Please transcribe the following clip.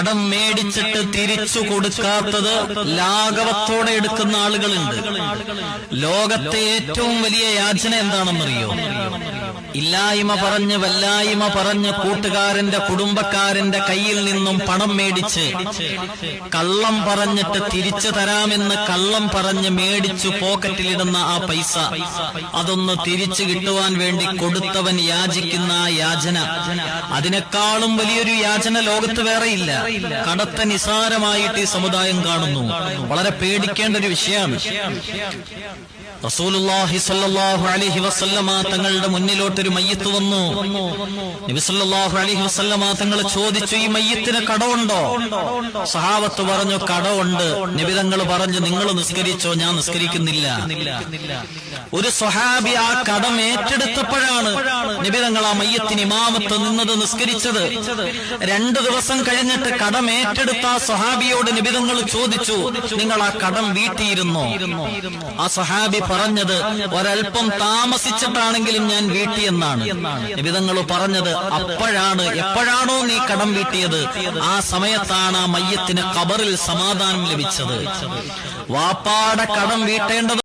കടം മേടിച്ചിട്ട് തിരിച്ചു കൊടുക്കാത്തത് ലാഘവത്തോടെ എടുക്കുന്ന ആളുകളുണ്ട്. ലോകത്തെ ഏറ്റവും വലിയ യാചന എന്താണെന്നറിയോ? ഇല്ലായ്മ പറഞ്ഞ് വല്ലായ്മ പറഞ്ഞ് കൂട്ടുകാരന്റെ കുടുംബക്കാരന്റെ കയ്യിൽ നിന്നും പണം മേടിച്ച് കള്ളം പറഞ്ഞിട്ട് തിരിച്ചു തരാമെന്ന് കള്ളം പറഞ്ഞ് മേടിച്ചു പോക്കറ്റിലിടുന്ന ആ പൈസ അതൊന്ന് തിരിച്ചു കിട്ടുവാൻ വേണ്ടി കൊടുത്തവൻ യാചിക്കുന്ന ആ യാചന, അതിനേക്കാളും വലിയൊരു യാചന ലോകത്ത് വേറെയില്ല. കടത്തെ നിസാരമായിട്ട് ഈ സമുദായം കാണുന്നു. വളരെ പേടിക്കേണ്ട ഒരു വിഷയമാണ്. റസൂലുള്ളാഹി സ്വല്ലല്ലാഹു അലൈഹി വസല്ലമ തങ്ങളുടെ മുന്നിലോട്ടൊരു മയ്യിത്ത് വന്നു. നബി സല്ലല്ലാഹു അലൈഹി വസല്ലമ തങ്ങൾ ചോദിച്ചു, ഈ മയ്യിത്തിന് കടമുണ്ടോ? സഹാബത്ത് പറഞ്ഞു, കടമുണ്ട്. നബി തങ്ങൾ പറഞ്ഞു, നിങ്ങൾ നിസ്കരിച്ചോ, ഞാൻ നിസ്കരിക്കുന്നില്ല. ഒരു സ്വഹാബി ആ കടം ഏറ്റെടുത്തപ്പോഴാണ് നബി തങ്ങൾ ആ മയ്യിത്തിന് ഇമാമത്ത് നിന്നത്, നിസ്കരിച്ചത്. 2 ദിവസം കഴിഞ്ഞിട്ട് കടം ഏറ്റെടുത്ത ആ സ്വഹാബിയോട് നബി തങ്ങൾ ചോദിച്ചു, നിങ്ങൾ ആ കടം വീട്ടിയിരുന്നോ? ആ സ്വഹാബി പറഞ്ഞത്, ഒരൽപ്പം താമസിച്ചിട്ടാണെങ്കിലും ഞാൻ വീട്ടിയെന്നാണ്. നബി തങ്ങൾ പറഞ്ഞത്, എപ്പോഴാണോ നീ കടം വീട്ടിയത് ആ സമയത്താണ് ആ മയ്യത്തിന് ഖബറിൽ സമാധാനം ലഭിച്ചത്. വാപ്പാടെ കടം വീട്ടേണ്ടത്